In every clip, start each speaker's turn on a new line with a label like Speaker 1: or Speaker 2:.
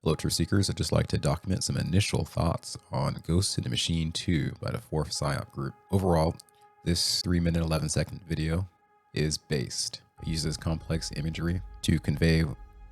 Speaker 1: Hello, Truth Seekers. I'd just like to document some initial thoughts on Ghost in the Machine 2 by the 4th PSYOP group. Overall, this 3-minute 11-second video is based. It uses complex imagery to convey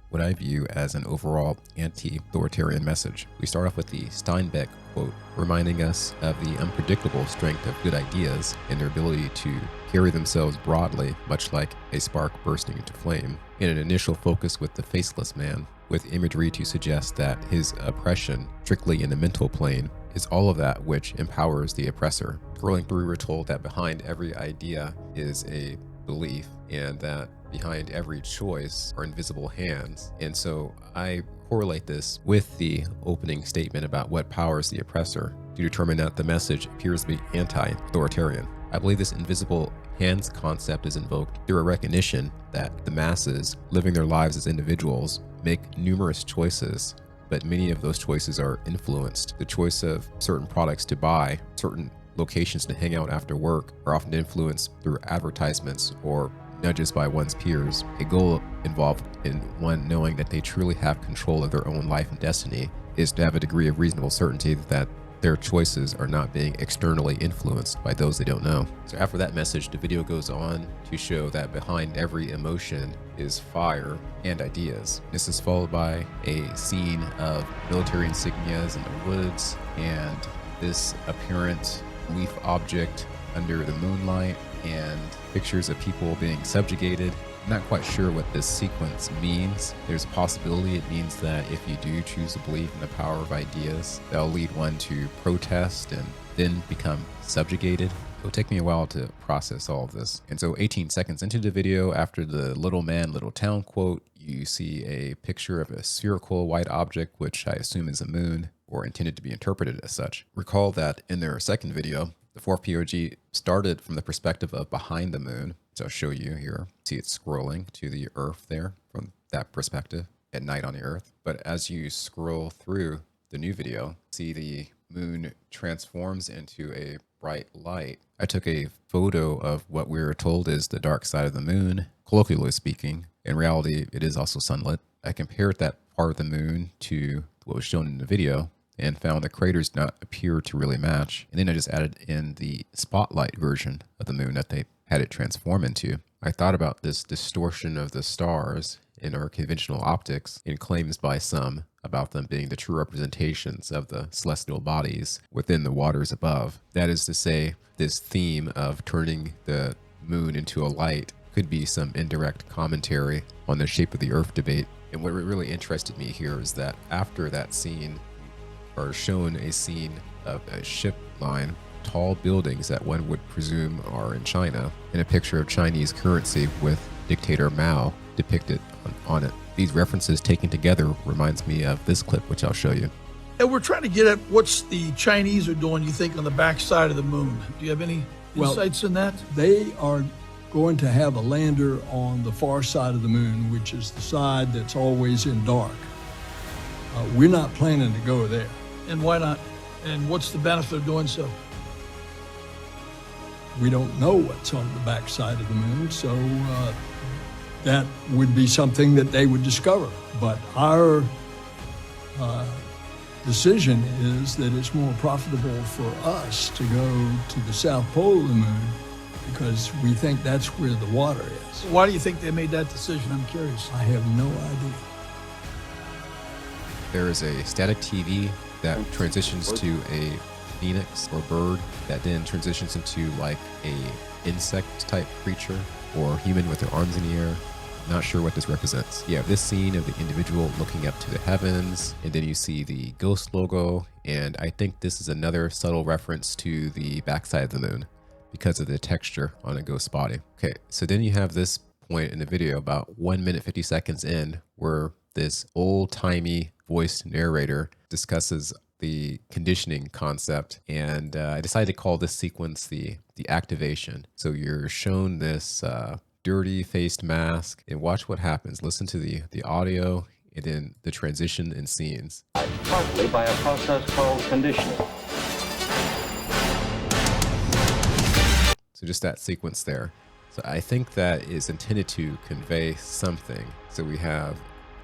Speaker 1: what I view as an overall anti-authoritarian message. We start off with the Steinbeck quote, reminding us of the unpredictable strength of good ideas and their ability to carry themselves broadly, much like a spark bursting into flame. In an initial focus with the faceless man, with imagery to suggest that his oppression, strictly in the mental plane, is all of that which empowers the oppressor. Scrolling through, we're told that behind every idea is a belief, and that behind every choice are invisible hands. And so I correlate this with the opening statement about what powers the oppressor to determine that the message appears to be anti-authoritarian. I believe this invisible hands concept is invoked through a recognition that the masses, living their lives as individuals, make numerous choices, but many of those choices are influenced. The choice of certain products to buy, certain locations to hang out after work, are often influenced through advertisements or nudges by one's peers. A goal involved in one knowing that they truly have control of their own life and destiny is to have a degree of reasonable certainty that their choices are not being externally influenced by those they don't know. So after that message, the video goes on to show that behind every emotion is fire and ideas. This is followed by a scene of military insignias in the woods and this apparent leaf object under the moonlight and pictures of people being subjugated. I'm not quite sure what this sequence means. There's a possibility it means that if you do choose to believe in the power of ideas, that'll lead one to protest and then become subjugated. It'll take me a while to process all of this. And so 18 seconds into the video, after the little man, little town quote, you see a picture of a spherical white object, which I assume is a moon, or intended to be interpreted as such. Recall that in their second video, the 4th POG started from the perspective of behind the moon. So I'll show you here. See it scrolling to the Earth there from that perspective at night on the Earth. But as you scroll through the new video, see the moon transforms into a bright light. I took a photo of what we were told is the dark side of the moon, colloquially speaking. In reality, it is also sunlit. I compared that part of the moon to what was shown in the video and found the craters not appear to really match. And then I just added in the spotlight version of the moon that they had it transform into. I thought about this distortion of the stars in our conventional optics and claims by some about them being the true representations of the celestial bodies within the waters above. That is to say, this theme of turning the moon into a light could be some indirect commentary on the shape of the Earth debate. And what really interested me here is that after that scene, are shown a scene of a ship line, tall buildings that one would presume are in China, and a picture of Chinese currency with dictator Mao depicted on it. These references taken together reminds me of this clip, which I'll show you.
Speaker 2: And we're trying to get at what's the Chinese are doing, you think, on the backside of the moon. Do you have any insights in that?
Speaker 3: They are going to have a lander on the far side of the moon, which is the side that's always in dark. We're not planning to go there.
Speaker 2: And why not? And what's the benefit of doing so?
Speaker 3: We don't know what's on the backside of the moon, so that would be something that they would discover. But our decision is that it's more profitable for us to go to the South Pole of the moon because we think that's where the water is.
Speaker 2: Why do you think they made that decision? I'm curious.
Speaker 3: I have no idea.
Speaker 1: There is a static TV that transitions to a phoenix or bird that then transitions into like a insect type creature or human with their arms in the air. Not sure what this represents. You have this scene of the individual looking up to the heavens, and then you see the ghost logo, and I think this is another subtle reference to the backside of the moon because of the texture on a ghost body. Okay, so then you have this point in the video about 1 minute 50 seconds in where this old-timey voiced narrator discusses the conditioning concept, and I decided to call this sequence the activation. So you're shown this dirty faced mask, and watch what happens. Listen to the audio and then the transition in scenes.
Speaker 4: Partly by a process called conditioning.
Speaker 1: So just that sequence there. So I think that is intended to convey something. So we have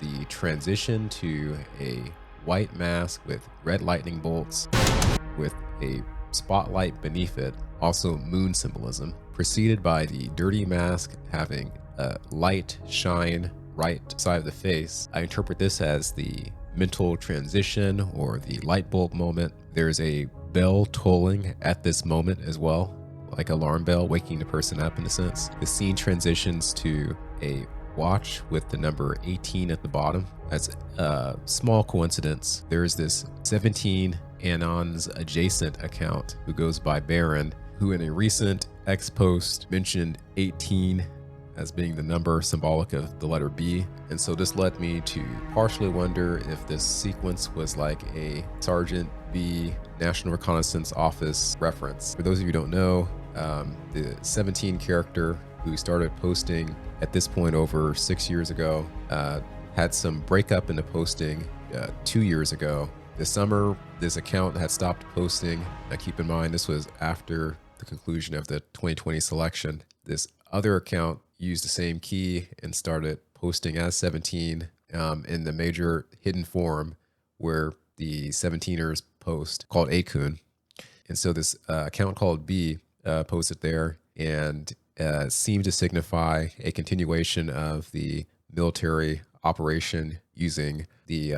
Speaker 1: the transition to a white mask with red lightning bolts with a spotlight beneath it, also moon symbolism, preceded by the dirty mask having a light shine right side of the face. I interpret this as the mental transition or the light bulb moment. There's a bell tolling at this moment as well, like alarm bell waking the person up in a sense. The scene transitions to a watch with the number 18 at the bottom. That's a small coincidence. There's this 17 Anons adjacent account who goes by Baron, who in a recent X post mentioned 18 as being the number symbolic of the letter B. And so this led me to partially wonder if this sequence was like a Sergeant B National Reconnaissance Office reference. For those of you who don't know, the 17 character who started posting at this point over 6 years ago had some breakup in the posting 2 years ago. This summer, this account had stopped posting. Now keep in mind, this was after the conclusion of the 2020 selection. This other account used the same key and started posting as 17 in the major hidden forum where the 17ers post called Akun. And so this account called B posted there and seemed to signify a continuation of the military operation using the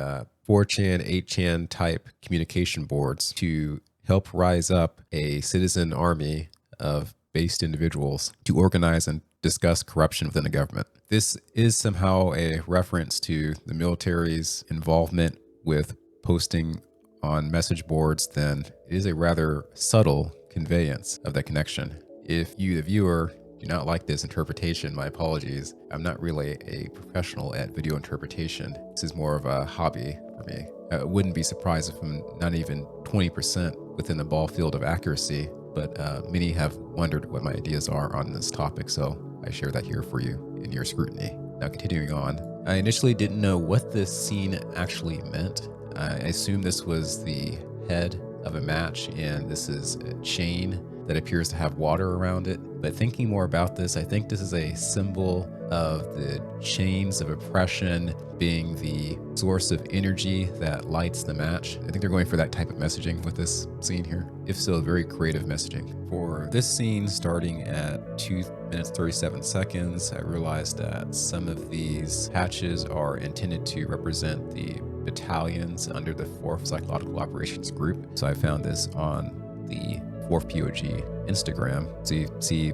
Speaker 1: 4chan, 8chan type communication boards to help rise up a citizen army of based individuals to organize and discuss corruption within the government. This is somehow a reference to the military's involvement with posting on message boards, then it is a rather subtle conveyance of that connection. If you, the viewer, do not like this interpretation, my apologies. I'm not really a professional at video interpretation. This is more of a hobby for me. I wouldn't be surprised if I'm not even 20% within the ball field of accuracy, but many have wondered what my ideas are on this topic, so I share that here for you in your scrutiny. Now continuing on, I initially didn't know what this scene actually meant. I assumed this was the head of a match and this is a chain that appears to have water around it. But thinking more about this, I think this is a symbol of the chains of oppression being the source of energy that lights the match. I think they're going for that type of messaging with this scene here. If so, very creative messaging. For this scene, starting at 2 minutes 37 seconds, I realized that some of these patches are intended to represent the battalions under the 4th Psychological Operations Group. So I found this on the 4th POG Instagram. So you see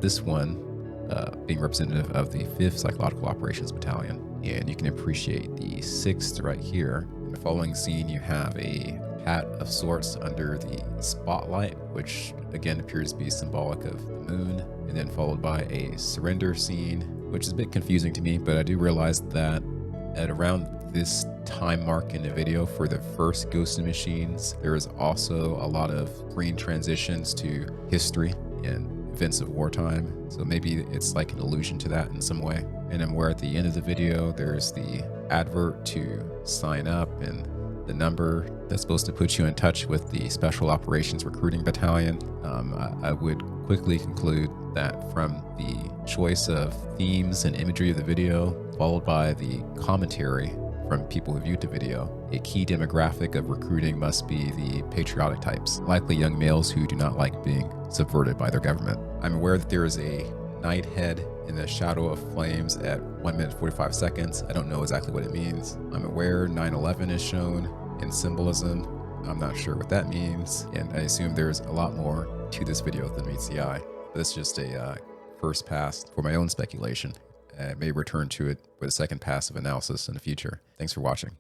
Speaker 1: this one being representative of the 5th Psychological Operations Battalion. And you can appreciate the 6th right here. In the following scene, you have a hat of sorts under the spotlight, which again appears to be symbolic of the moon, and then followed by a surrender scene, which is a bit confusing to me, but I do realize that at around this time mark in the video for the first Ghost in the Machines, there is also a lot of screen transitions to history and events of wartime. So maybe it's like an allusion to that in some way. And then where at the end of the video, there's the advert to sign up and the number that's supposed to put you in touch with the Special Operations Recruiting Battalion. I would quickly conclude that from the choice of themes and imagery of the video, followed by the commentary from people who viewed the video, a key demographic of recruiting must be the patriotic types, likely young males who do not like being subverted by their government. I'm aware that there is a night head in the shadow of flames at 1 minute 45 seconds. I don't know exactly what it means. I'm aware 9/11 is shown in Symbolism. I'm not sure what that means, and I assume there's a lot more to this video than meets the eye. But it's just a first pass for my own speculation. I may return to it with a second pass of analysis in the future. Thanks for watching.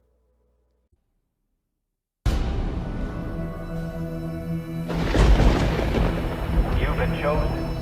Speaker 4: You've been chosen.